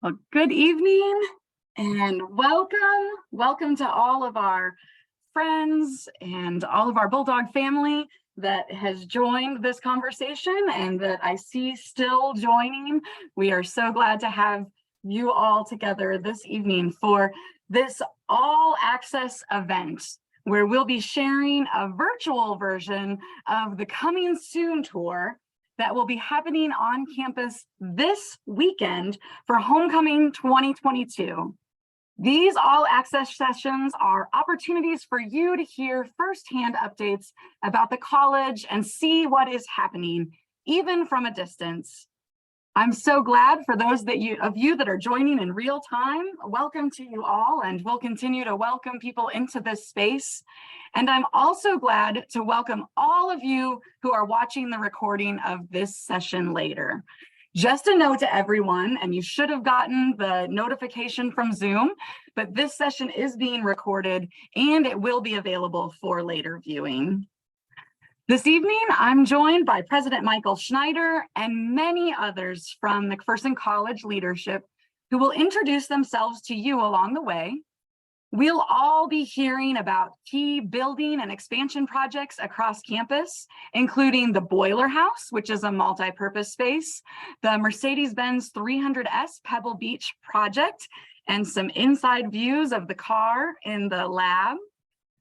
Well, good evening and welcome. Welcome to all of our friends and all of our Bulldog family that has joined this conversation and that I see still joining. We are so glad to have you all together this evening for this all access event where we'll be sharing a virtual version of the Coming Soon tour that will be happening on campus this weekend for Homecoming 2022. These all access sessions are opportunities for you to hear firsthand updates about the college and see what is happening, even from a distance. I'm so glad for those of you that are joining in real time. Welcome to you all, and we'll continue to welcome people into this space. And I'm also glad to welcome all of you who are watching the recording of this session later. Just a note to everyone, and you should have gotten the notification from Zoom, but this session is being recorded and it will be available for later viewing. This evening, I'm joined by President Michael Schneider and many others from McPherson College leadership who will introduce themselves to you along the way. We'll all be hearing about key building and expansion projects across campus, including the Boiler House, which is a multi-purpose space, the Mercedes-Benz 300S Pebble Beach project, and some inside views of the car in the lab,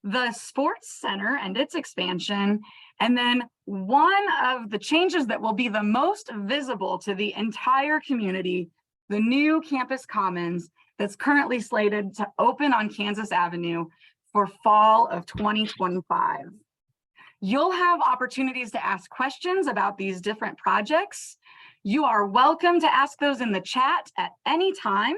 the Sports Center and its expansion, and then one of the changes that will be the most visible to the entire community, the new campus commons that's currently slated to open on Kansas Avenue for fall of 2025. You'll have opportunities to ask questions about these different projects. You are welcome to ask those in the chat at any time,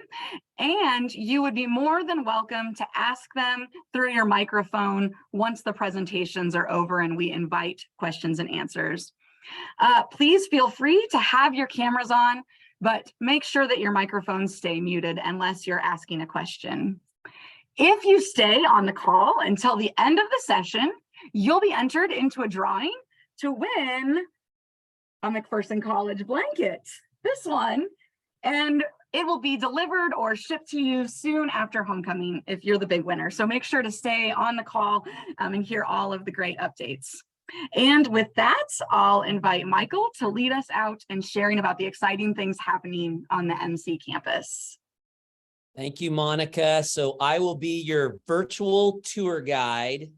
and you would be more than welcome to ask them through your microphone once the presentations are over and we invite questions and answers. Please feel free to have your cameras on, but make sure that your microphones stay muted unless you're asking a question. If you stay on the call until the end of the session, you'll be entered into a drawing to win a McPherson College blanket, this one, and it will be delivered or shipped to you soon after homecoming if you're the big winner. So make sure to stay on the call and hear all of the great updates. And with that, I'll invite Michael to lead us out and sharing about the exciting things happening on the MC campus. Thank you, Monica. So I will be your virtual tour guide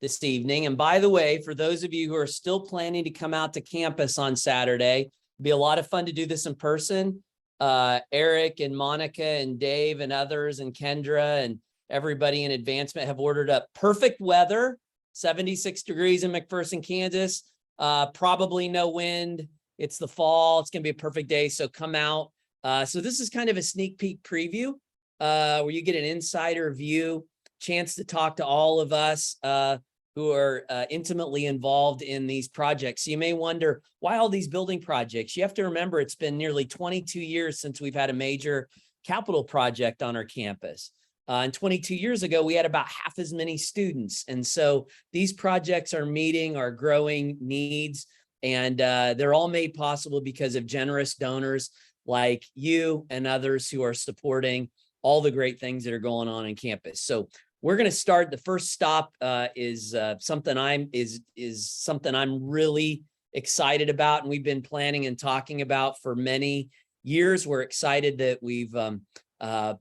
this evening. And by the way, for those of you who are still planning to come out to campus on Saturday, it'll be a lot of fun to do this in person. Eric and Monica and Dave and others and Kendra and everybody in advancement have ordered up perfect weather, 76 degrees in McPherson, Kansas, probably no wind. It's the fall. It's going to be a perfect day. So come out. So this is kind of a sneak peek preview where you get an insider view, chance to talk to all of us who are intimately involved in these projects. You may wonder, why all these building projects? You have to remember it's been nearly 22 years since we've had a major capital project on our campus. And 22 years ago, we had about half as many students. And so these projects are meeting our growing needs, and they're all made possible because of generous donors like you and others who are supporting all the great things that are going on in campus. So we're going to start. The first stop is something I'm really excited about, and we've been planning and talking about for many years. We're excited that we've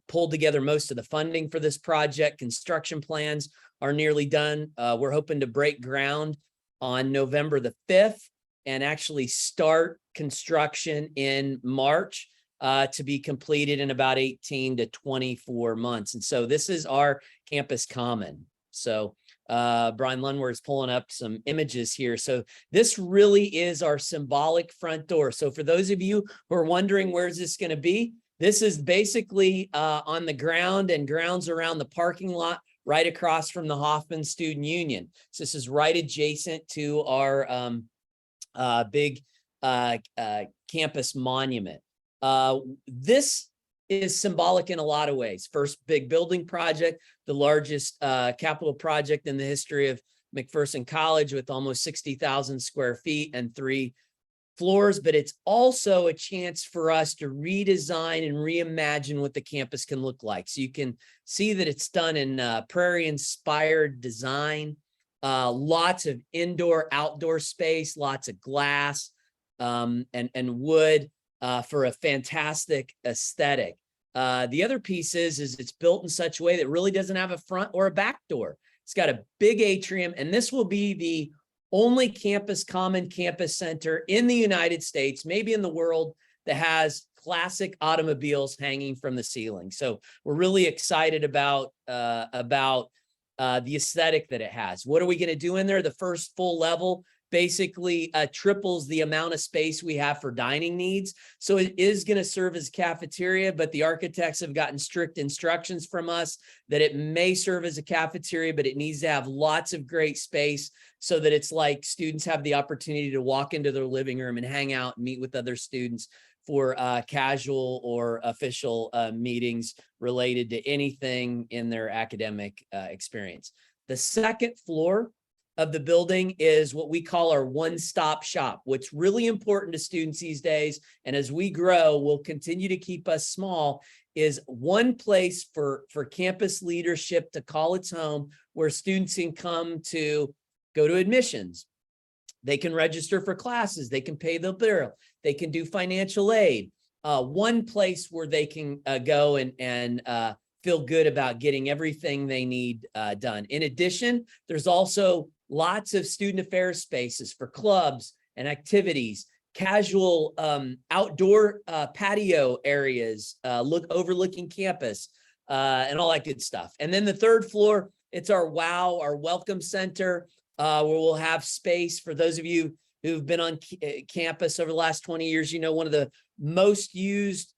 pulled together most of the funding for this project. Construction plans are nearly done. We're hoping to break ground on November the 5th and actually start construction in March to be completed in about 18 to 24 months. And so this is our campus common. So Brian Lundwer is pulling up some images here. So this really is our symbolic front door. So for those of you who are wondering, where's this going to be? This is basically on the ground and grounds around the parking lot right across from the Hoffman Student Union. So this is right adjacent to our big campus monument. This is symbolic in a lot of ways. First big building project, the largest capital project in the history of McPherson College with almost 60,000 square feet and 3 floors, but it's also a chance for us to redesign and reimagine what the campus can look like. So you can see that it's done in prairie-inspired design, lots of indoor, outdoor space, lots of glass and wood for a fantastic aesthetic. The other piece is it's built in such a way that really doesn't have a front or a back door. It's got a big atrium, and this will be the only common campus center in the United States, maybe in the world, that has classic automobiles hanging from the ceiling. So we're really excited about the aesthetic that it has. What are we going to do in there? The first full level basically triples the amount of space we have for dining needs. So it is going to serve as a cafeteria, but the architects have gotten strict instructions from us that it may serve as a cafeteria, but it needs to have lots of great space so that it's like students have the opportunity to walk into their living room and hang out and meet with other students for casual or official meetings related to anything in their academic experience. The second floor of the building is what we call our one-stop shop. What's really important to students these days, and as we grow, will continue to keep us small, is one place for campus leadership to call its home, where students can come to go to admissions. They can register for classes. They can pay the bill. They can do financial aid. One place where they can go and feel good about getting everything they need done. In addition, there's also lots of student affairs spaces for clubs and activities, casual outdoor patio areas overlooking campus and all that good stuff. And then the third floor, it's our welcome center, where we'll have space for those of you who've been on campus over the last 20 years. You know, one of the most used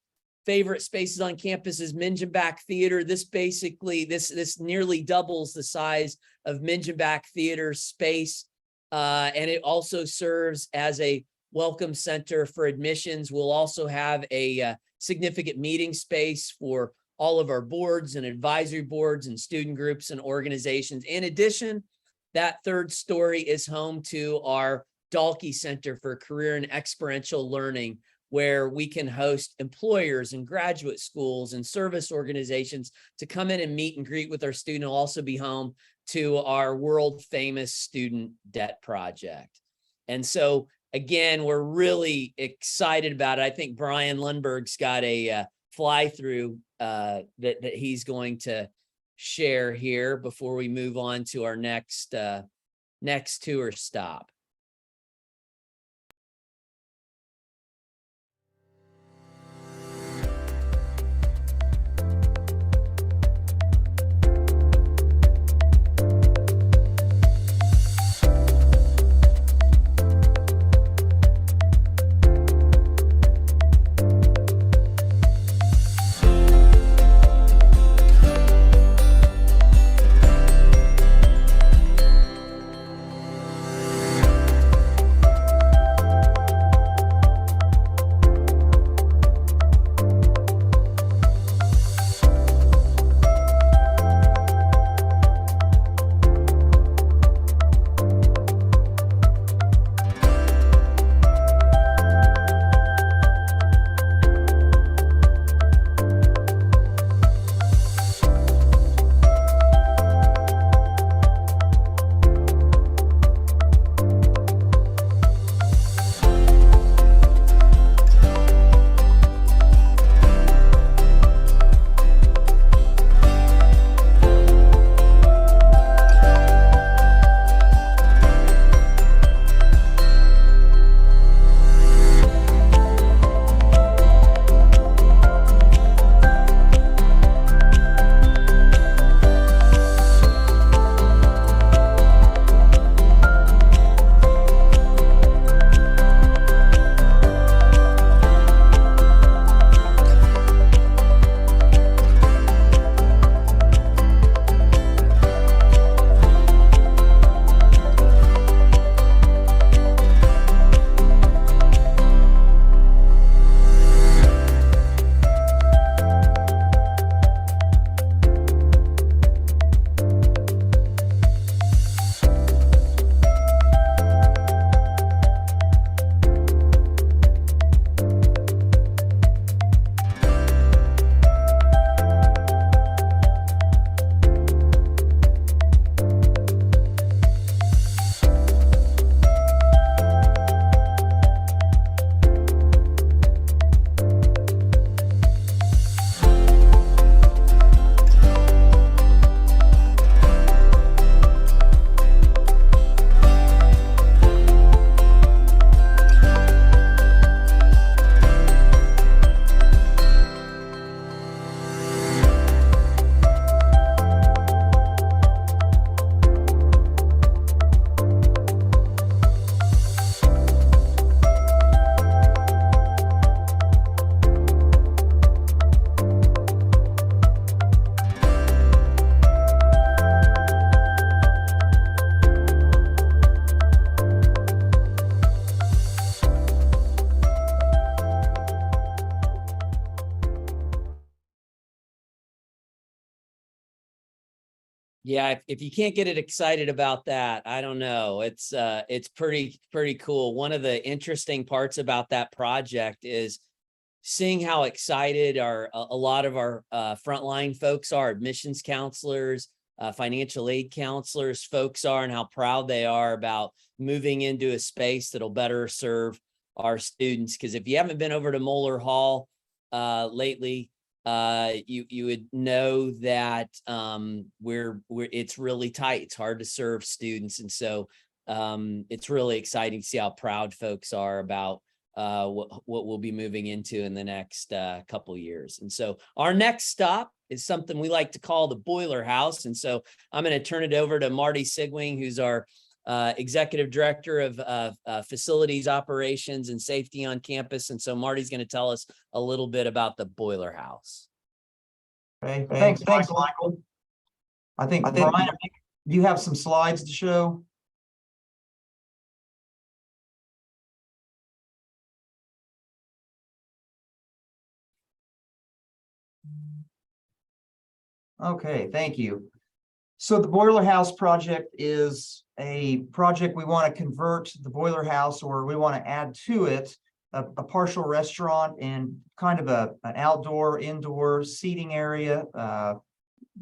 favorite spaces on campus is Mingenbach Theater. This basically, this nearly doubles the size of Mingenbach Theater space. And it also serves as a welcome center for admissions. We'll also have a significant meeting space for all of our boards and advisory boards and student groups and organizations. In addition, that third story is home to our Dalkey Center for Career and Experiential Learning, where we can host employers and graduate schools and service organizations to come in and meet and greet with our students. It'll also be home to our world famous student debt project. And so again, we're really excited about it. I think Brian Lundberg's got a fly through that he's going to share here before we move on to our next tour stop. Yeah, if you can't get it excited about that, I don't know. It's pretty cool. One of the interesting parts about that project is seeing how excited a lot of our frontline folks are, admissions counselors, financial aid counselors, folks are, and how proud they are about moving into a space that'll better serve our students. Because if you haven't been over to Moeller Hall lately, you would know that we're it's really tight. It's hard to serve students, and so it's really exciting to see how proud folks are about what we'll be moving into in the next couple years. And so our next stop is something we like to call the Boiler House. And so I'm going to turn it over to Marty Sigwing, who's our executive director of facilities operations and safety on campus. And so Marty's going to tell us a little bit about the Boiler House. Okay, thanks, Michael. I think Brian, you have some slides to show. Okay, thank you. So the Boiler House project is a project we want to convert the Boiler House, or we want to add to it a partial restaurant and kind of an outdoor, indoor seating area,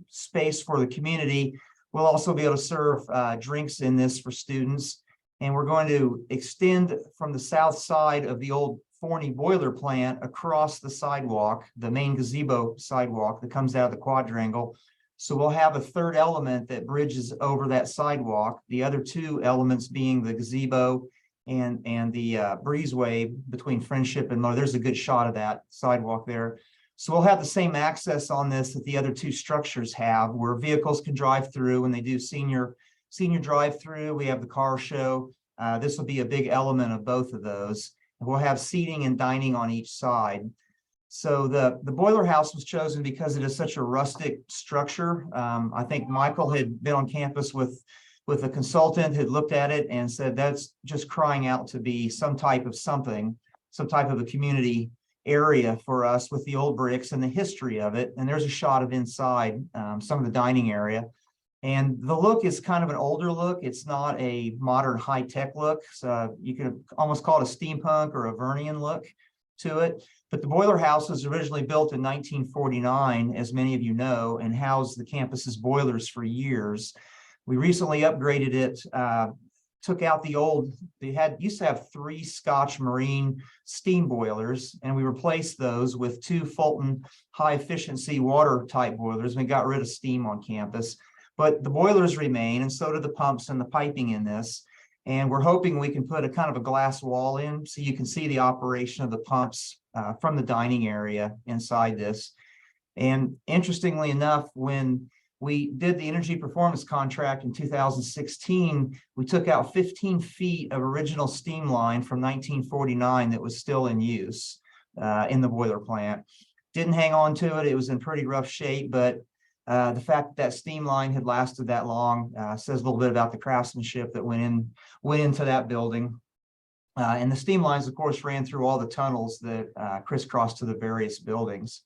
space for the community. We'll also be able to serve drinks in this for students. And we're going to extend from the south side of the old Forney boiler plant across the sidewalk, the main gazebo sidewalk that comes out of the quadrangle. So we'll have a third element that bridges over that sidewalk, the other two elements being the gazebo and the breezeway between Friendship and Moeller. There's a good shot of that sidewalk there. So we'll have the same access on this that the other two structures have, where vehicles can drive through when they do senior drive-through. We have the car show. This will be a big element of both of those. We'll have seating and dining on each side. So the Boiler House was chosen because it is such a rustic structure. I think Michael had been on campus with a consultant, had looked at it and said that's just crying out to be some type of a community area for us, with the old bricks and the history of it. And there's a shot of inside some of the dining area. And the look is kind of an older look. It's not a modern high-tech look. So you could almost call it a steampunk or a Vernian look to it. But the Boiler House was originally built in 1949, as many of you know, and housed the campus's boilers for years. We recently upgraded it, took out the old, used to have 3 Scotch Marine steam boilers, and we replaced those with 2 Fulton high efficiency water type boilers. We got rid of steam on campus. But the boilers remain, and so do the pumps and the piping in this. And we're hoping we can put a kind of a glass wall in so you can see the operation of the pumps from the dining area inside this. And interestingly enough, when we did the energy performance contract in 2016, we took out 15 feet of original steam line from 1949 that was still in use in the boiler plant. Didn't hang on to it. It was in pretty rough shape, but the fact that steam line had lasted that long says a little bit about the craftsmanship that went into that building. And the steam lines, of course, ran through all the tunnels that crisscrossed to the various buildings.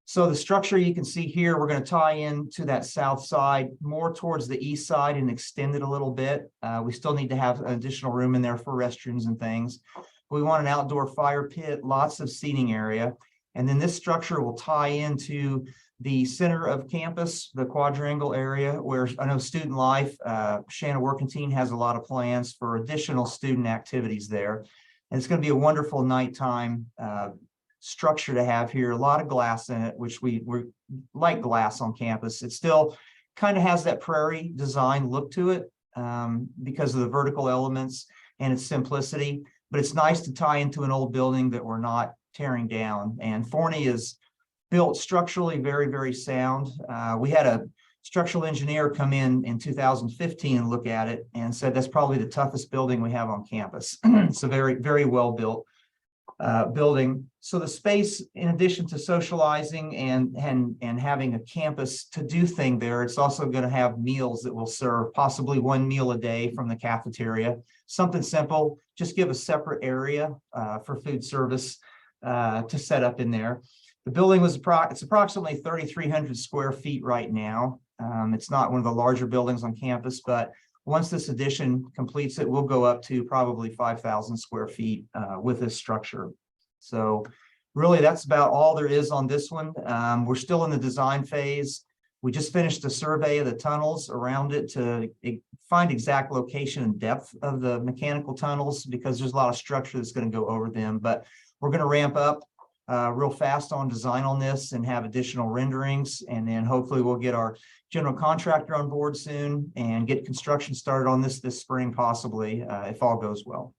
So the structure you can see here, we're going to tie in to that south side, more towards the east side, and extend it a little bit. We still need to have additional room in there for restrooms and things. We want an outdoor fire pit, lots of seating area. And then this structure will tie into the center of campus, the quadrangle area, where I know Student Life, Shanna Workentine has a lot of plans for additional student activities there. And it's going to be a wonderful nighttime structure to have here. A lot of glass in it, which we like glass on campus. It still kind of has that prairie design look to it because of the vertical elements and its simplicity. But it's nice to tie into an old building that we're not tearing down. And Forney is built structurally very, very sound. We had a structural engineer come in 2015 and look at it and said that's probably the toughest building we have on campus. It's a very, very well built building. So the space, in addition to socializing and having a campus to do thing there, it's also going to have meals that will serve, possibly 1 meal a day from the cafeteria. Something simple, just give a separate area for food service to set up in there. The building was it's approximately 3,300 square feet right now. It's not one of the larger buildings on campus, but once this addition completes it, we'll go up to probably 5,000 square feet with this structure. So really, that's about all there is on this one. We're still in the design phase. We just finished a survey of the tunnels around it to find exact location and depth of the mechanical tunnels, because there's a lot of structure that's going to go over them. But we're going to ramp up real fast on design on this and have additional renderings. And then hopefully we'll get our general contractor on board soon and get construction started on this spring, possibly, if all goes well.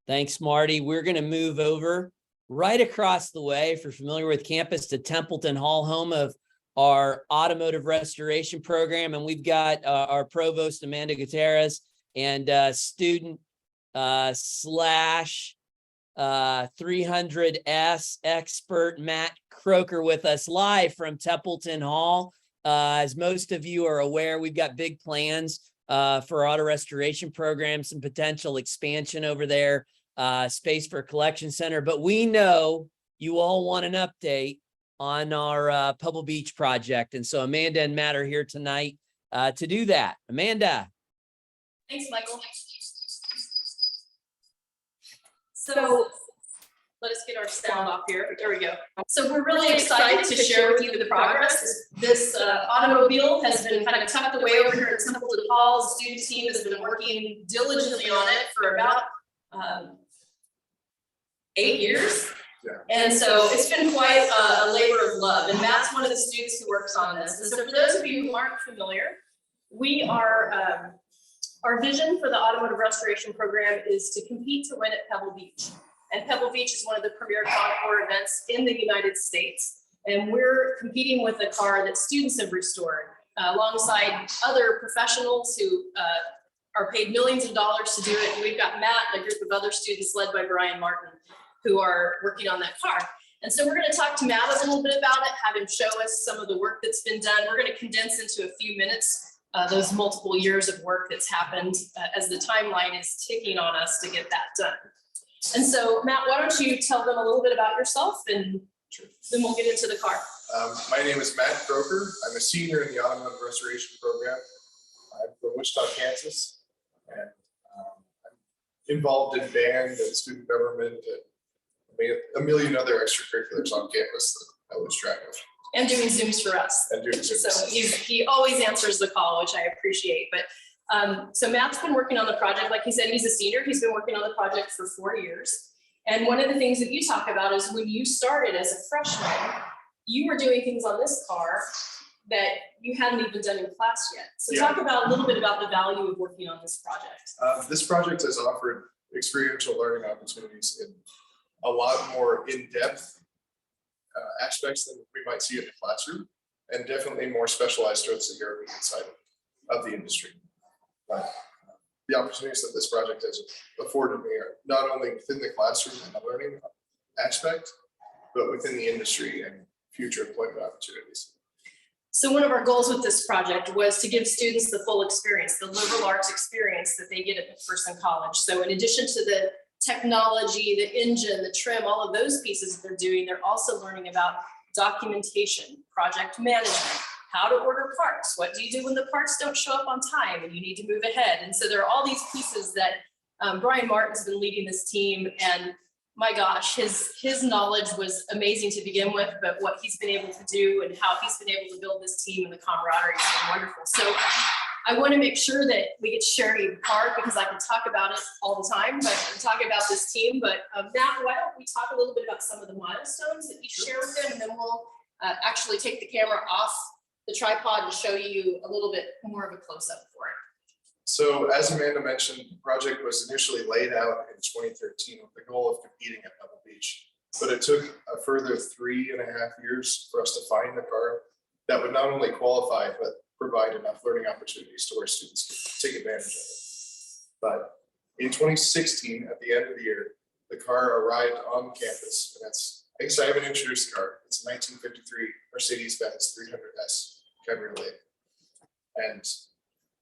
Thanks, Marty. We're going to move over right across the way, if you're familiar with campus, to Templeton Hall, home of our automotive restoration program. And we've got our provost, Amanda Gutierrez, and student slash 300S expert Matt Croker with us live from Templeton Hall. As most of you are aware, we've got big plans for auto restoration program, some potential expansion over there, space for a collection center. But we know you all want an update on our Pebble Beach project. And so Amanda and Matt are here tonight to do that. Amanda. Thanks, Michael. So let us get our sound off here. There we go. So we're really excited to share with you the progress. This automobile has been kind of tucked away over here at Templeton Hall. The student team has been working diligently on it for about 8 years. Yeah. And so it's been quite a labor of love. And Matt's one of the students who works on this. And so for those of you who aren't familiar, we are, our vision for the automotive restoration program is to compete to win at Pebble Beach. And Pebble Beach is one of the premier concours events in the United States. And we're competing with a car that students have restored alongside other professionals who are paid millions of dollars to do it. And we've got Matt and a group of other students led by Brian Martin who are working on that car. And so we're going to talk to Matt a little bit about it, have him show us some of the work that's been done. We're going to condense into a few minutes those multiple years of work that's happened as the timeline is ticking on us to get that done. And so, Matt, why don't you tell them a little bit about yourself, and then we'll get into the car. My name is Matt Croker. I'm a senior in the automotive restoration program. I'm from Wichita, Kansas, and I'm involved in band and student government and a million other extracurriculars on campus that I lose track of. And doing Zooms for us. And doing Zooms. So he always answers the call, which I appreciate. But so Matt's been working on the project. Like he said, he's a senior. He's been working on the project for 4 years. And one of the things that you talk about is when you started as a freshman, you were doing things on this car that you hadn't even done in class yet. So talk about a little bit about the value of working on this project. This project has offered experiential learning opportunities in a lot more in-depth aspects than we might see in the classroom, and definitely more specialized strengths that you're inside of the industry. But the opportunities that this project has afforded me are not only within the classroom and the learning aspect, but within the industry and future employment opportunities. So one of our goals with this project was to give students the full experience, the liberal arts experience that they get at McPherson College. So in addition to the technology, the engine, the trim, all of those pieces that they're doing, they're also learning about documentation, project management, how to order parts, what do you do when the parts don't show up on time and you need to move ahead. And so there are all these pieces that Brian Martin's been leading this team, and my gosh, his knowledge was amazing to begin with, but what he's been able to do and how he's been able to build this team and the camaraderie is wonderful. So I want to make sure that we get Sherry the card, because I can talk about it all the time, but I'm talking about this team. But Matt, why don't we talk a little bit about some of the milestones that you share with them, and then we'll actually take the camera off the tripod and show you a little bit more of a close-up for it. So as Amanda mentioned, the project was initially laid out in 2013 with the goal of competing at Pebble Beach, but it took a further 3.5 years for us to find the car that would not only qualify, but provide enough learning opportunities to where students could take advantage of it. But in 2016, at the end of the year, the car arrived on campus. And that's, I guess I haven't introduced the car. It's a 1953 Mercedes-Benz 300S Cabriolet. And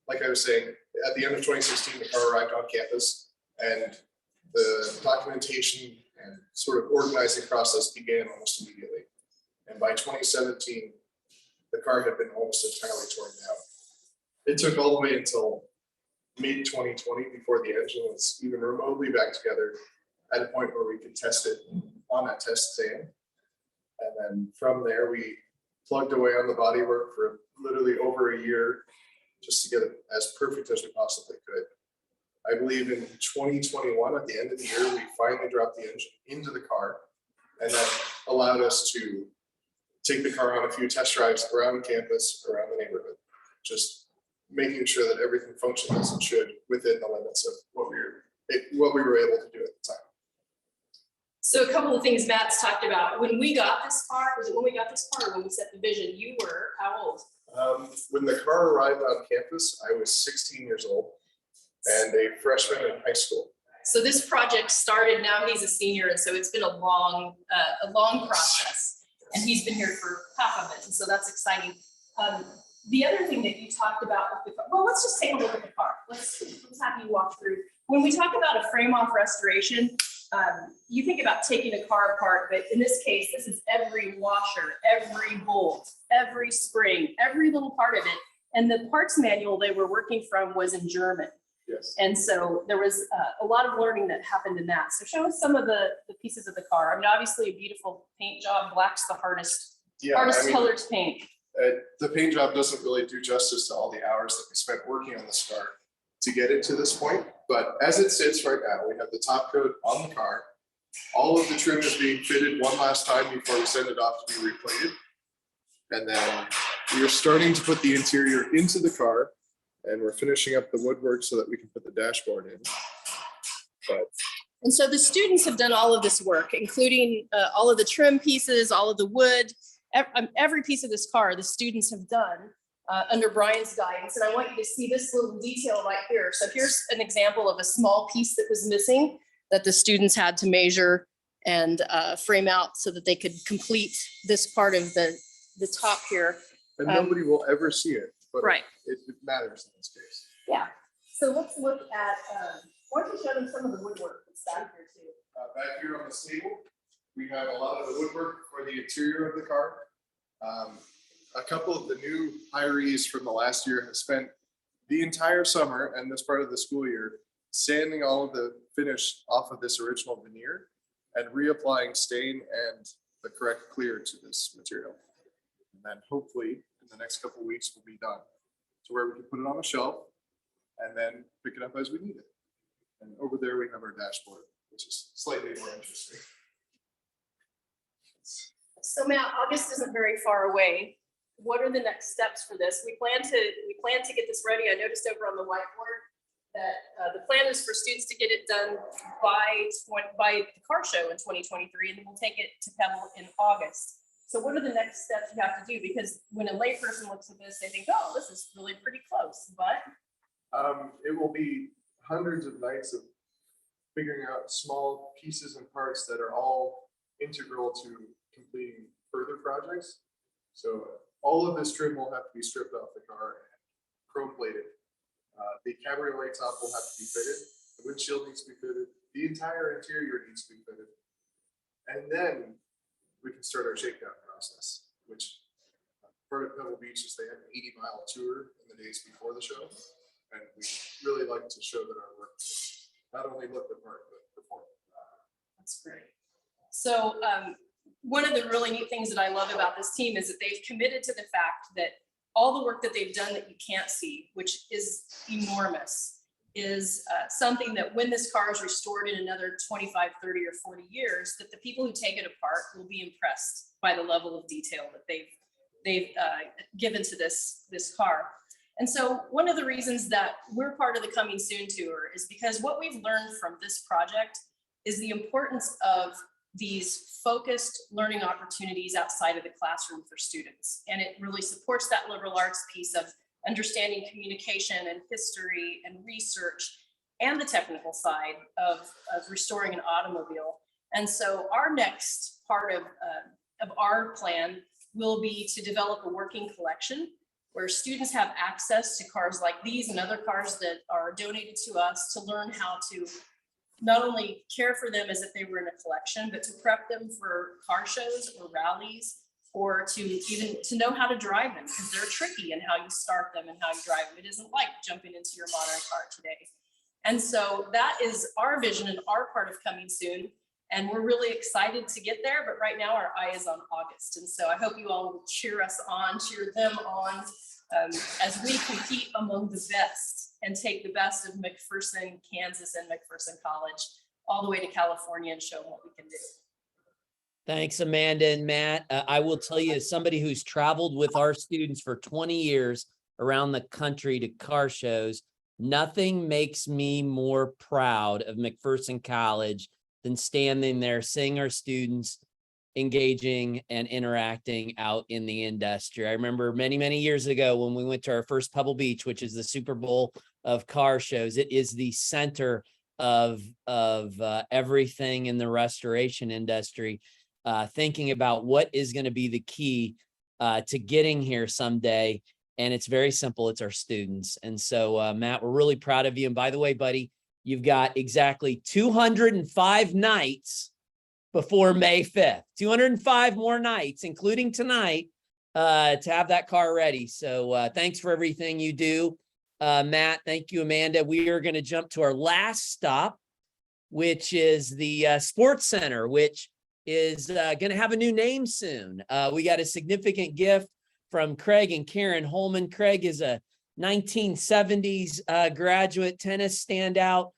like I was saying, at the end of 2016, the car arrived on campus, and the documentation and sort of organizing process began almost immediately. And by 2017, the car had been almost entirely torn down. It took all the way until mid-2020 before the engine was even remotely back together at a point where we could test it on that test stand. And then from there, we plugged away on the bodywork for literally over a year just to get it as perfect as we possibly could. I believe in 2021, at the end of the year, we finally dropped the engine into the car, and that allowed us to take the car on a few test drives around campus, around the neighborhood, just making sure that everything functioned as it should within the limits of what we were able to do at the time. So a couple of things Matt's talked about. When we got this car, was it when we got this car or when we set the vision? You were how old? When the car arrived on campus, I was 16 years old and a freshman in high school. So this project started, now he's a senior, and so it's been a long process. And he's been here for half of it, and so that's exciting. The other thing that you talked about with the car, well, let's just take a look at the car. Let's have you walk through. When we talk about a frame-off restoration, you think about taking a car apart, but in this case, this is every washer, every bolt, every spring, every little part of it. And the parts manual they were working from was in German. Yes. And so there was a lot of learning that happened in that. So show us some of the pieces of the car. I mean, obviously a beautiful paint job. Black's the hardest color to paint. The paint job doesn't really do justice to all the hours that we spent working on this car to get it to this point. But as it sits right now, we have the top coat on the car. All of the trim is being fitted one last time before we send it off to be replated. And then we are starting to put the interior into the car, and we're finishing up the woodwork so that we can put the dashboard in. And so the students have done all of this work, including all of the trim pieces, all of the wood, every piece of this car, the students have done under Brian's guidance. And I want you to see this little detail right here. So here's an example of a small piece that was missing that the students had to measure and frame out so that they could complete this part of the top here. And nobody will ever see it, but Right. it matters in this case. Yeah. So let's look at, why don't you show them some of the woodwork that's back here too? Back here on the table, we have a lot of the woodwork for the interior of the car. A couple of the new hirees from the last year have spent the entire summer and this part of the school year sanding all of the finish off of this original veneer and reapplying stain and the correct clear to this material. And then hopefully in the next couple of weeks we'll be done to where we can put it on a shelf and then pick it up as we need it. And over there we have our dashboard, which is slightly more interesting. So Matt, August isn't very far away. What are the next steps for this? We plan to get this ready. I noticed over on the whiteboard that the plan is for students to get it done by the car show in 2023, and then we'll take it to Pebble in August. So what are the next steps you have to do? Because when a layperson looks at this, they think, oh, this is really pretty close, but. It will be hundreds of nights of figuring out small pieces and parts that are all integral to completing further projects. So all of this trim will have to be stripped off the car and chrome plated. The cabriolet top will have to be fitted. The windshield needs to be fitted. The entire interior needs to be fitted. And then we can start our shakedown process, which part of Pebble Beach is they have an 80-mile tour in the days before the show. And we really like to show that our work not only look the part, but perform. That's great. So one of the really neat things that I love about this team is that they've committed to the fact that all the work that they've done that you can't see, which is enormous, is something that when this car is restored in another 25, 30, or 40 years, that the people who take it apart will be impressed by the level of detail that they've given to this car. And so one of the reasons that we're part of the Coming Soon tour is because what we've learned from this project is the importance of these focused learning opportunities outside of the classroom for students. And it really supports that liberal arts piece of understanding communication and history and research and the technical side of restoring an automobile. And so our next part of our plan will be to develop a working collection where students have access to cars like these and other cars that are donated to us to learn how to not only care for them as if they were in a collection, but to prep them for car shows or rallies or to even to know how to drive them, because they're tricky in how you start them and how you drive them. It isn't like jumping into your modern car today. And so that is our vision and our part of coming soon. And we're really excited to get there, but right now our eye is on August. And so I hope you all will cheer us on, cheer them on, as we compete among the best and take the best of McPherson, Kansas, and McPherson College all the way to California and show them what we can do. Thanks, Amanda and Matt. I will tell you, as somebody who's traveled with our students for 20 years around the country to car shows, nothing makes me more proud of McPherson College than standing there, seeing our students engaging and interacting out in the industry. I remember many, many years ago when we went to our first Pebble Beach, which is the Super Bowl of car shows. It is the center of everything in the restoration industry. Thinking about what is going to be the key to getting here someday. And it's very simple. It's our students. And so, Matt, we're really proud of you. And by the way, buddy, you've got exactly 205 nights before May 5th, 205 more nights, including tonight, to have that car ready. So thanks for everything you do. Matt, thank you, Amanda. We are going to jump to our last stop, which is the Sports Center, which is going to have a new name soon. We got a significant gift from Craig and Karen Holman. Craig is a 1970s graduate tennis standout.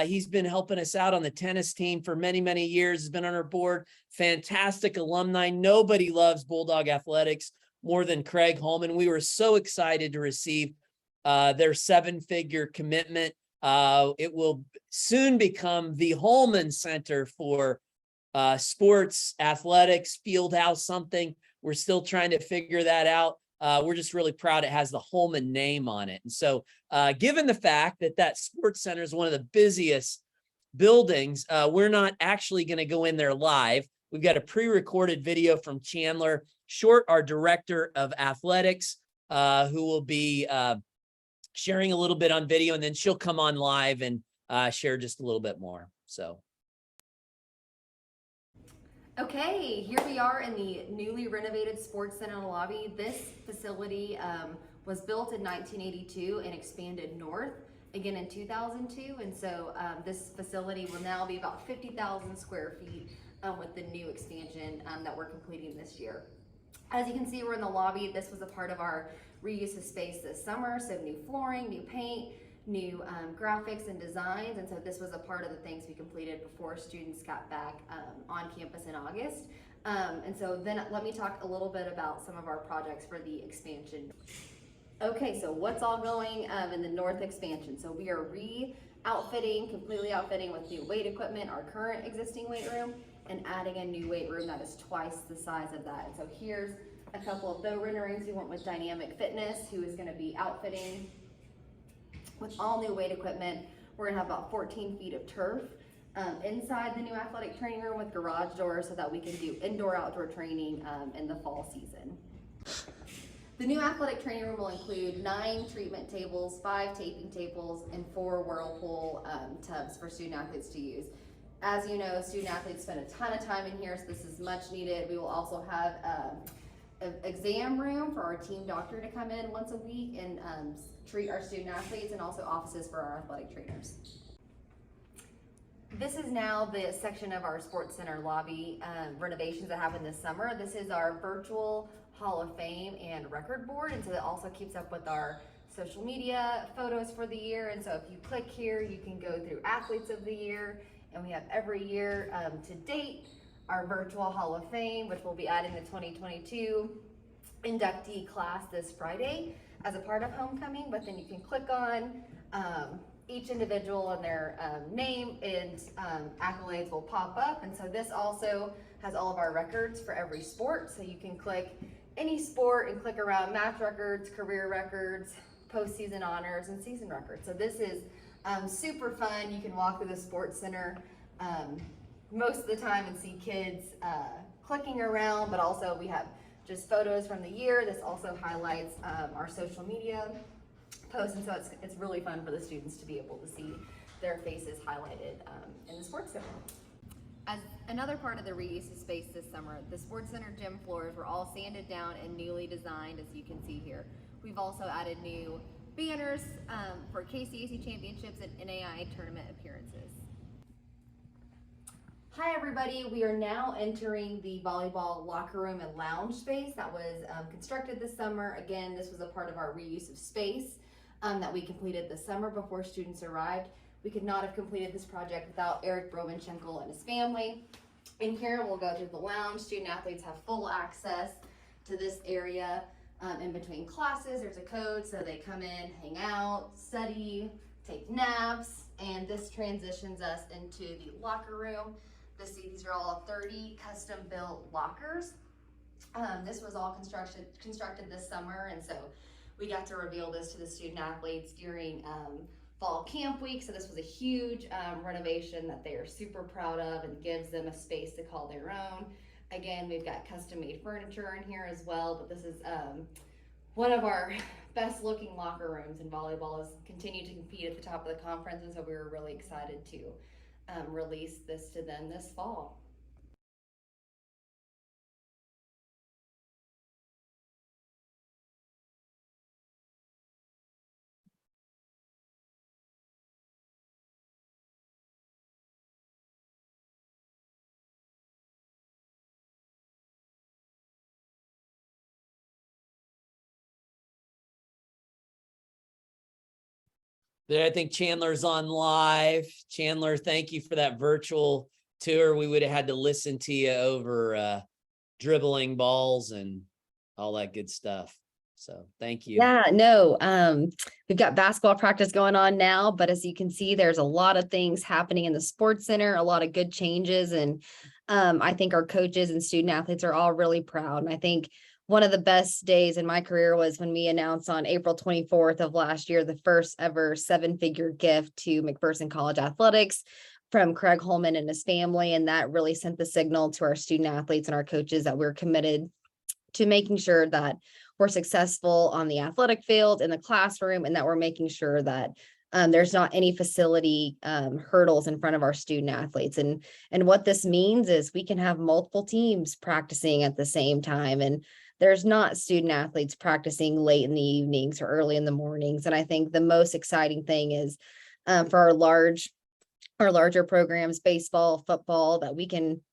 He's been helping us out on the tennis team for many, many years. He's been on our board. Fantastic alumni. Nobody loves Bulldog Athletics more than Craig Holman. We were so excited to receive their 7-figure commitment. It will soon become the Holman Center for sports, athletics, field house, something. We're still trying to figure that out. We're just really proud it has the Holman name on it. And so given the fact that that sports center is one of the busiest buildings, we're not actually going to go in there live. We've got a pre-recorded video from Chandler Short, our director of athletics, who will be sharing a little bit on video, and then she'll come on live and share just a little bit more. So. Okay, here we are in the newly renovated Sports Center lobby. This facility was built in 1982 and expanded north again in 2002. And so this facility will now be about 50,000 square feet with the new expansion that we're completing this year. As you can see, we're in the lobby. This was a part of our reuse of space this summer. So new flooring, new paint, new graphics and designs. And so this was a part of the things we completed before students got back on campus in August. And so then let me talk a little bit about some of our projects for the expansion. Okay, so what's all going in the north expansion? So we are completely outfitting with new weight equipment, our current existing weight room, and adding a new weight room that is twice the size of that. And so here's a couple of those renderings we went with Dynamic Fitness, who is going to be outfitting with all new weight equipment. We're gonna have about 14 feet of turf inside the new athletic training room with garage doors so that we can do indoor-outdoor training in the fall season. The new athletic training room will include 9 treatment tables, 5 taping tables, and 4 Whirlpool tubs for student athletes to use. As you know, student athletes spend a ton of time in here, so this is much needed. We will also have an exam room for our team doctor to come in once a week and treat our student athletes, and also offices for our athletic trainers. This is now the section of our Sports Center lobby renovations that happened this summer. This is our virtual Hall of Fame and record board, and so it also keeps up with our social media photos for the year. And so if you click here, you can go through athletes of the year, and we have every year to date our virtual Hall of Fame, which will be adding the 2022 inductee class this Friday as a part of homecoming. But then you can click on each individual and their name, and accolades will pop up. And so this also has all of our records for every sport. So you can click any sport and click around match records, career records, postseason honors, and season records. So this is super fun. You can walk through the Sports Center most of the time and see kids clicking around, but also we have just photos from the year. This also highlights our social media posts, and so it's really fun for the students to be able to see their faces highlighted in the Sports Center. As another part of the reuse of space this summer, the Sports Center gym floors were all sanded down and newly designed, as you can see here. We've also added new banners for KCAC championships and NAI tournament appearances. Hi everybody, we are now entering the volleyball locker room and lounge space that was constructed this summer. Again, this was a part of our reuse of space that we completed this summer before students arrived. We could not have completed this project without Eric Brovenchenko and his family. In here, we'll go through the lounge. Student athletes have full access to this area in between classes. There's a code, so they come in, hang out, study, take naps, and this transitions us into the locker room. These are all 30 custom-built lockers. This was all constructed this summer, and so we got to reveal this to the student athletes during fall camp week. So this was a huge renovation that they are super proud of and gives them a space to call their own. Again, we've got custom made furniture in here as well, but this is one of our best looking locker rooms in volleyball. Has continued to compete at the top of the conference, and so we were really excited to release this to them this fall. There, I think Chandler's on live. Chandler, thank you for that virtual tour. We would have had to listen to you over dribbling balls and all that good stuff. So thank you. Yeah, no, we've got basketball practice going on now, but as you can see, there's a lot of things happening in the sports center, a lot of good changes. And I think our coaches and student athletes are all really proud. And I think one of the best days in my career was when we announced on April 24th of last year, the first ever 7-figure gift to McPherson College Athletics from Craig Holman and his family. And that really sent the signal to our student athletes and our coaches that we're committed to making sure that we're successful on the athletic field, in the classroom, and that we're making sure that there's not any facility hurdles in front of our student athletes. And what this means is we can have multiple teams practicing at the same time. And there's not student athletes practicing late in the evenings or early in the mornings. And I think the most exciting thing is for our larger programs, baseball, football, that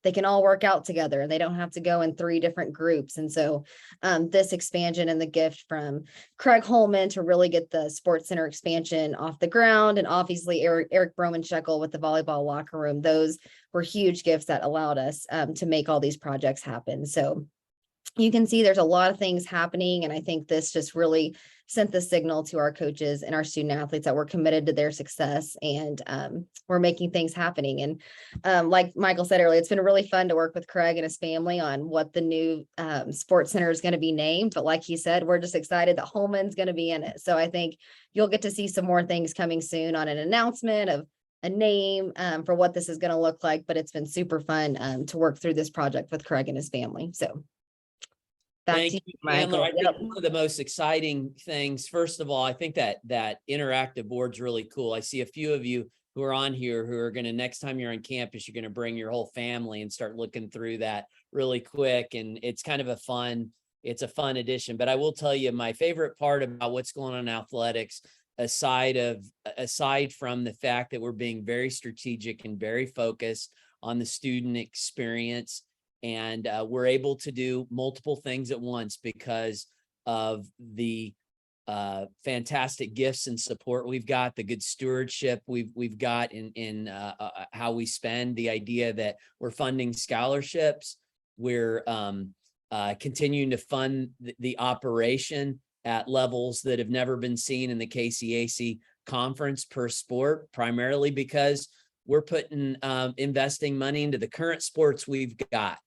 they can all work out together. They don't have to go in 3 different groups. And so this expansion and the gift from Craig Holman to really get the Sports Center expansion off the ground, and obviously Eric Broman-Shekel with the volleyball locker room, those were huge gifts that allowed us to make all these projects happen. So you can see there's a lot of things happening. And I think this just really sent the signal to our coaches and our student athletes that we're committed to their success, and we're making things happening. And like Michael said earlier, it's been really fun to work with Craig and his family on what the new Sports Center is going to be named. But like he said, we're just excited that Holman's going to be in it. So I think you'll get to see some more things coming soon on an announcement of a name for what this is going to look like. But it's been super fun to work through this project with Craig and his family. So Thank you, Chandler. Michael. I think one of the most exciting things, first of all, I think that interactive board's really cool. I see a few of you who are on here who are going to, next time you're on campus, you're going to bring your whole family and start looking through that really quick. And it's kind of a fun addition. But I will tell you, my favorite part about what's going on in athletics, aside from the fact that we're being very strategic and very focused on the student experience, and we're able to do multiple things at once because of the fantastic gifts and support we've got, the good stewardship we've got in how we spend, the idea that we're funding scholarships, we're continuing to fund the operation at levels that have never been seen in the KCAC conference per sport, primarily because we're putting investing money into the current sports we've got,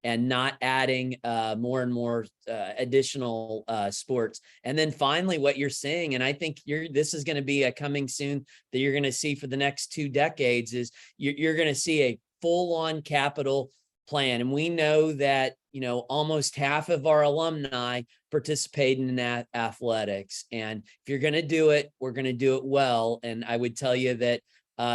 and not adding more and more additional sports. And then finally, what you're seeing, and I think this is going to be a coming soon that you're going to see for the next 2 decades, is you're going to see a full-on capital plan. And we know that, almost half of our alumni participate in athletics. And if you're going to do it, we're going to do it well. And I would tell you that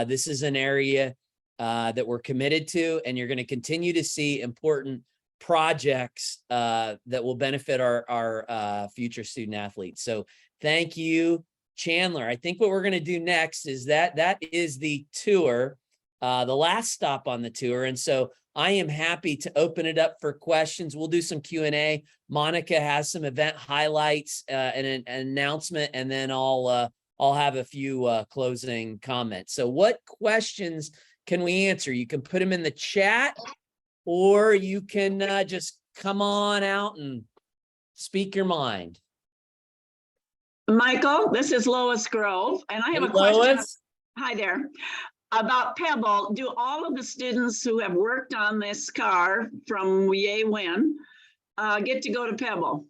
this is an area that we're committed to, and you're going to continue to see important projects that will benefit our future student athletes. So thank you, Chandler. I think what we're going to do next is that is the tour, the last stop on the tour. And so I am happy to open it up for questions. We'll do some Q&A. Monica has some event highlights and an announcement, and then I'll have a few closing comments. So what questions can we answer? You can put them in the chat, or you can just come on out and speak your mind. Michael, this is Lois Grove, and I have Hey, a question. Lois. Hi there. About Pebble, do all of the students who have worked on this car from Yay Win get to go to Pebble?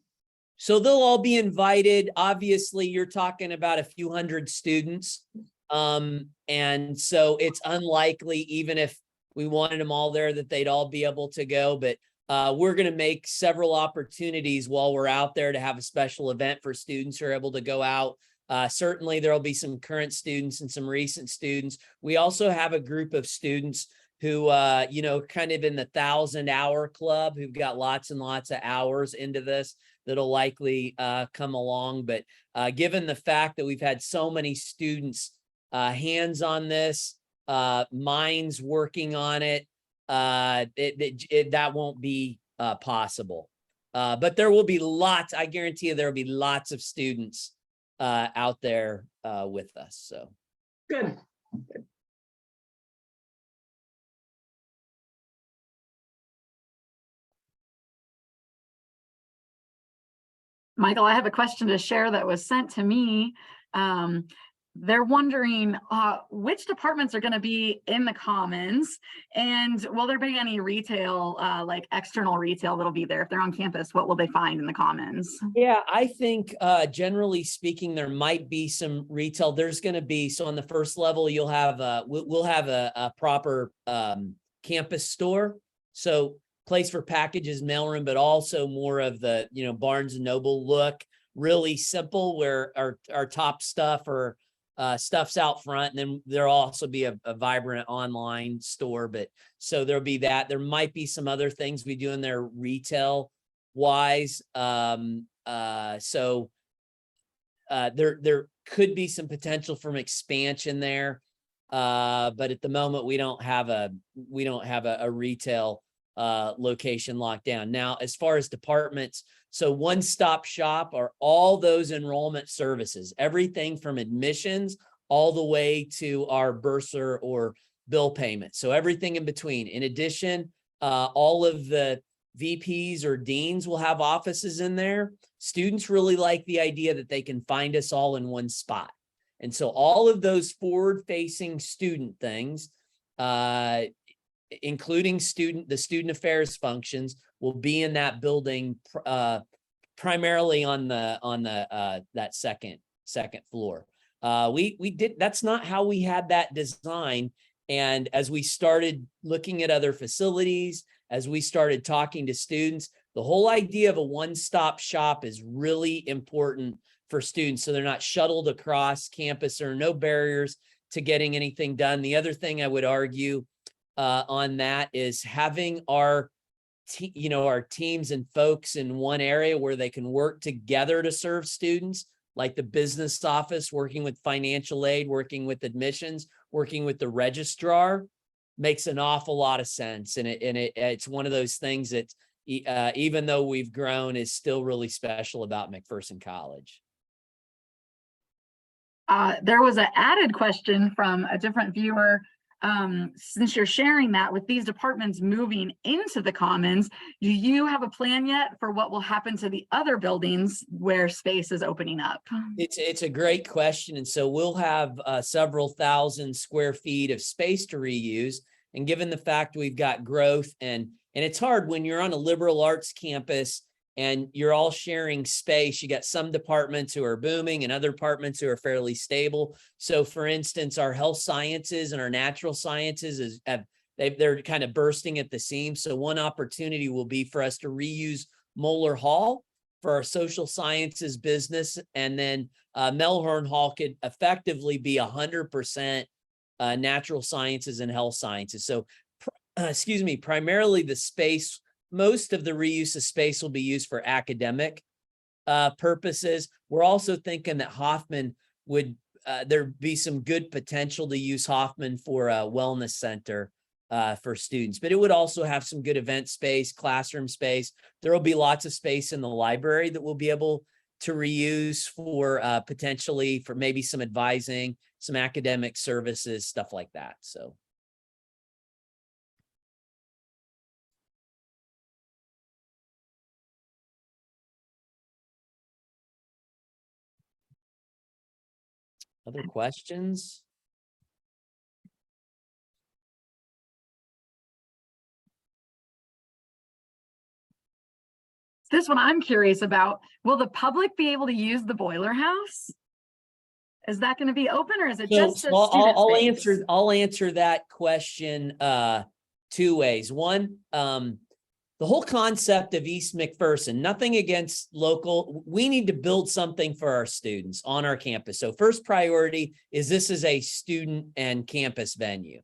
So they'll all be invited. Obviously, you're talking about a few hundred students. And so it's unlikely, even if we wanted them all there, that they'd all be able to go. But we're going to make several opportunities while we're out there to have a special event for students who are able to go out. Certainly, there'll be some current students and some recent students. We also have a group of students who, kind of in the 1,000-hour club, who've got lots and lots of hours into this, that'll likely come along. But given the fact that we've had so many students hands on this, minds working on it, that won't be possible. But there will be lots, I guarantee you, there will be lots of students out there with us. So Good. Michael, I have a question to share that was sent to me. They're wondering which departments are going to be in the Commons, and will there be any retail, like external retail that'll be there? If they're on campus, what will they find in the Commons? yeah, I think generally speaking, there might be some retail. There's going to be, so on the first level, you'll have we'll have a proper campus store. So place for packages, mailroom, but also more of the Barnes and Noble look, really simple, where our top stuff or stuff's out front, and then there'll also be a vibrant online store. But so there'll be that. There might be some other things we do in there retail wise. So there could be some potential from expansion there. But at the moment we don't have a retail location locked down. Now, as far as departments, so one-stop shop are all those enrollment services, everything from admissions all the way to our bursar or bill payment. So everything in between. In addition, all of the VPs or deans will have offices in there. Students really like the idea that they can find us all in one spot. And so all of those forward-facing student things, including the student affairs functions, will be in that building, primarily on that second floor. That's not how we had that design. And as we started looking at other facilities, as we started talking to students, the whole idea of a one-stop shop is really important for students, so they're not shuttled across campus. There are no barriers to getting anything done. The other thing I would argue on that is having our teams and folks in one area where they can work together to serve students, like the business office working with financial aid, working with admissions, working with the registrar, makes an awful lot of sense. And it's one of those things that even though we've grown, is still really special about McPherson College. There was an added question from a different viewer. Since you're sharing that with these departments moving into the Commons, do you have a plan yet for what will happen to the other buildings where space is opening up? It's a great question. And so we'll have several thousand square feet of space to reuse. And given the fact we've got growth, and it's hard when you're on a liberal arts campus and you're all sharing space. You got some departments who are booming and other departments who are fairly stable. So for instance, our health sciences and our natural sciences they're kind of bursting at the seams. So one opportunity will be for us to reuse Moeller Hall for our social sciences business. And then Melhorn Hall could effectively be 100% natural sciences and health sciences. So, excuse me, primarily the space, most of the reuse of space will be used for academic purposes. We're also thinking that Hoffman would, there'd be some good potential to use Hoffman for a wellness center for students, but it would also have some good event space, classroom space. There will be lots of space in the library that we'll be able to reuse for potentially for maybe some advising, some academic services, stuff like that. So. Other questions? This one I'm curious about. Will the public be able to use the boiler house? Is that going to be open, or is it just a student space? I'll answer that question two ways. One, the whole concept of East McPherson, nothing against local, we need to build something for our students on our campus. So first priority is this is a student and campus venue.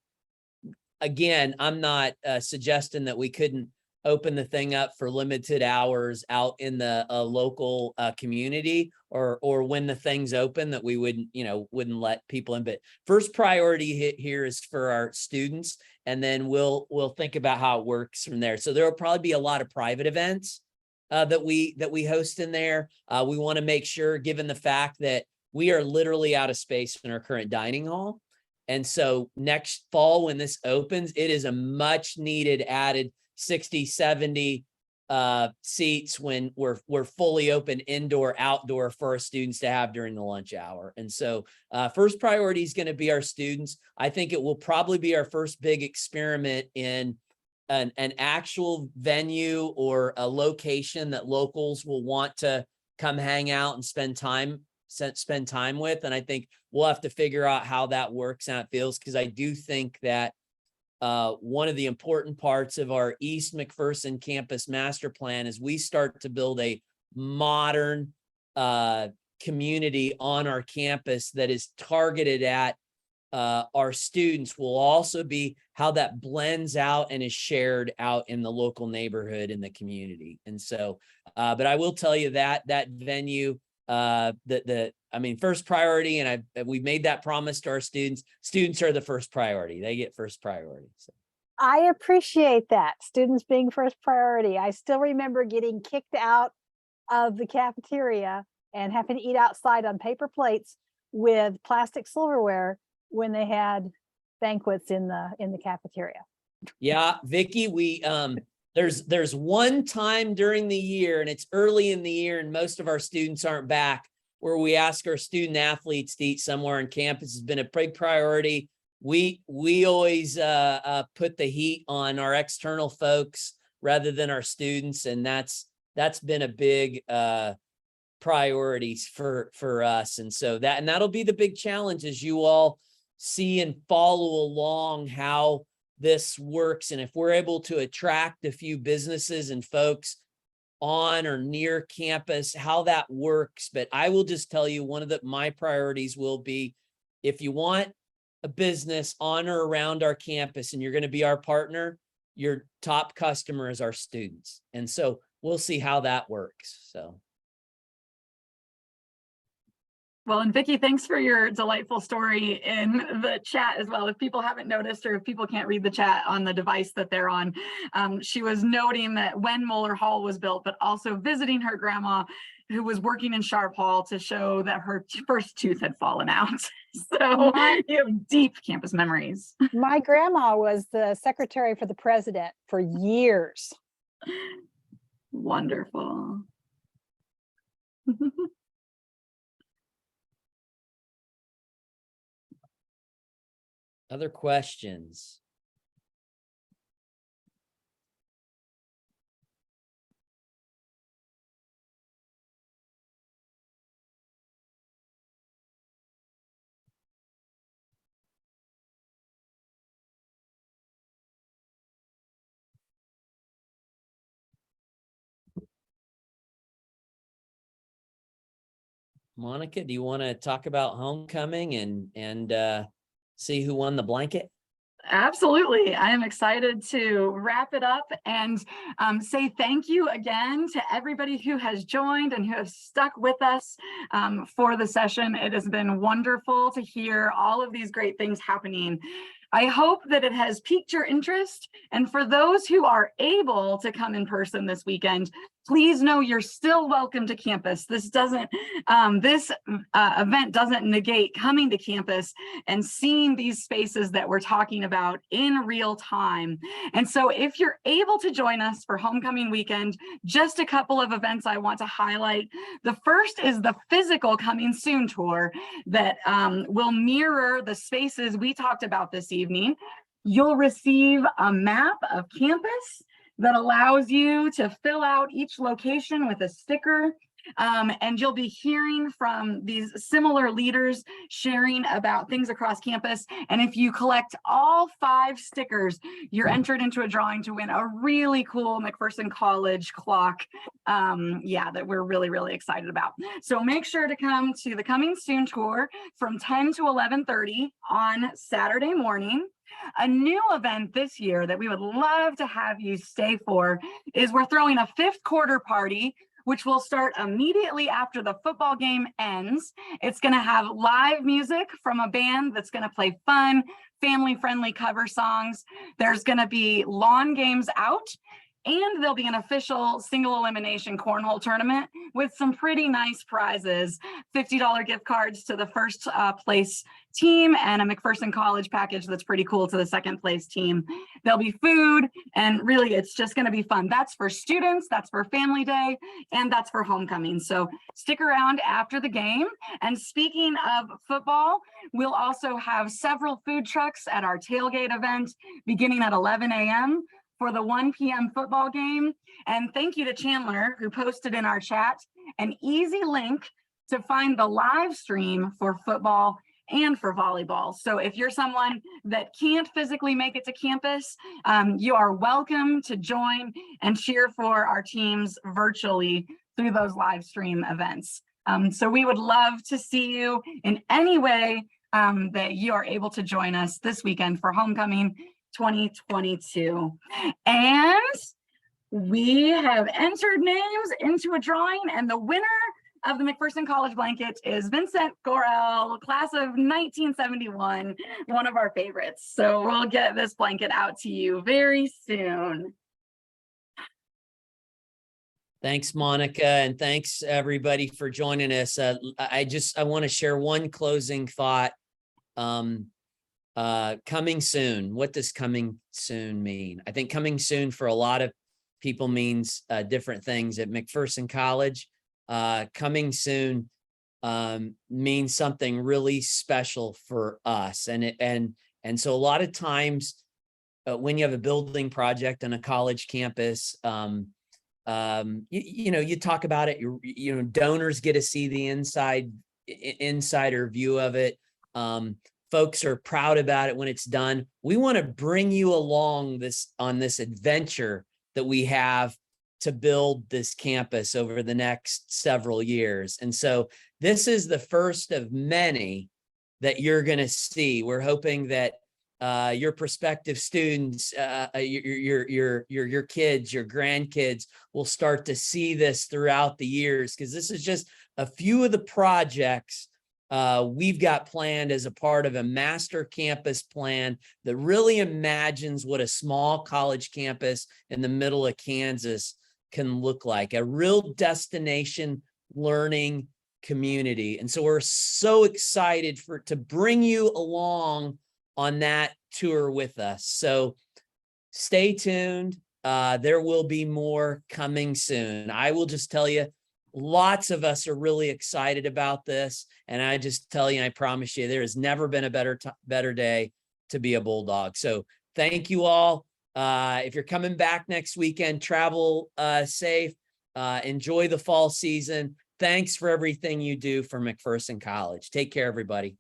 Again, I'm not suggesting that we couldn't open the thing up for limited hours out in the local community, or when the thing's open that we wouldn't let people in. But first priority here is for our students, and then we'll think about how it works from there. So there will probably be a lot of private events that we host in there. We want to make sure, given the fact that we are literally out of space in our current dining hall. And so next fall, when this opens, it is a much needed added 60, 70 seats when we're fully open indoor, outdoor for our students to have during the lunch hour. And so first priority is going to be our students. I think it will probably be our first big experiment in an actual venue or a location that locals will want to come hang out and spend time with. And I think we'll have to figure out how that works and how it feels, because I do think that one of the important parts of our East McPherson campus master plan is we start to build a modern community on our campus that is targeted at our students, will also be how that blends out and is shared out in the local neighborhood in the community. And so, but I will tell you that venue, first priority, and we've made that promise to our students. Students are the first priority. They get first priority. So. I appreciate that, students being first priority. I still remember getting kicked out of the cafeteria and having to eat outside on paper plates with plastic silverware when they had banquets in the cafeteria. Yeah, Vicki, we there's one time during the year, and it's early in the year, and most of our students aren't back, where we ask our student athletes to eat somewhere on campus. Has been a big priority. We always put the heat on our external folks rather than our students, and that's been a big priority for us. And so that'll be the big challenge, as you all see and follow along how this works. And if we're able to attract a few businesses and folks on or near campus, how that works. But I will just tell you, one of my priorities will be, if you want a business on or around our campus and you're going to be our partner, your top customer is our students. And so we'll see how that works. So. Well, and Vicki, thanks for your delightful story in the chat as well. If people haven't noticed, or if people can't read the chat on the device that they're on, she was noting that when Moeller Hall was built, but also visiting her grandma who was working in Sharp Hall to show that her first tooth had fallen out. So you have deep campus memories. My grandma was the secretary for the president for years. Wonderful. Other questions? Monica, do you want to talk about homecoming and see who won the blanket? Absolutely. I am excited to wrap it up and say thank you again to everybody who has joined and who have stuck with us for the session. It has been wonderful to hear all of these great things happening. I hope that it has piqued your interest. And for those who are able to come in person this weekend, please know you're still welcome to campus. This event doesn't negate coming to campus and seeing these spaces that we're talking about in real time. And so if you're able to join us for homecoming weekend, just a couple of events I want to highlight. The first is the physical coming soon tour that will mirror the spaces we talked about this evening. You'll receive a map of campus that allows you to fill out each location with a sticker. And you'll be hearing from these similar leaders sharing about things across campus. And if you collect all 5 stickers, you're entered into a drawing to win a really cool McPherson College clock. That we're really, really excited about. So make sure to come to the Coming Soon tour from 10 to 11:30 on Saturday morning. A new event this year that we would love to have you stay for is we're throwing a 5th quarter party, which will start immediately after the football game ends. It's going to have live music from a band that's going to play fun, family-friendly cover songs. There's going to be lawn games out, and there'll be an official single elimination cornhole tournament with some pretty nice prizes, $50 gift cards to the first place team and a McPherson College package that's pretty cool to the second place team. There'll be food, and really it's just going to be fun. That's for students, that's for family day, and that's for homecoming. So stick around after the game. And speaking of football, we'll also have several food trucks at our tailgate event beginning at 11 a.m. for the 1 p.m. football game. And thank you to Chandler, who posted in our chat an easy link to find the live stream for football and for volleyball. So if you're someone that can't physically make it to campus, you are welcome to join and cheer for our teams virtually through those live stream events. So we would love to see you in any way that you are able to join us this weekend for homecoming 2022. And we have entered names into a drawing, and the winner of the McPherson College blanket is Vincent Gorel, class of 1971, one of our favorites. So we'll get this blanket out to you very soon. Thanks, Monica, and thanks everybody for joining us. I want to share one closing thought. Coming soon. What does coming soon mean? I think coming soon for a lot of people means different things. At McPherson College, coming soon means something really special for us. And so a lot of times when you have a building project on a college campus, you talk about it, donors get to see the insider view of it. Folks are proud about it when it's done. We want to bring you along on this adventure that we have to build this campus over the next several years. And so this is the first of many that you're going to see. We're hoping that your prospective students, your kids, your grandkids will start to see this throughout the years, because this is just a few of the projects we've got planned as a part of a master campus plan that really imagines what a small college campus in the middle of Kansas can look like, a real destination learning community. And so we're so excited to bring you along on that tour with us. So stay tuned. There will be more coming soon. I will just tell you, lots of us are really excited about this. And I just tell you, I promise you, there has never been a better day to be a Bulldog. So thank you all. If you're coming back next weekend, travel safe. Enjoy the fall season. Thanks for everything you do for McPherson College. Take care, everybody.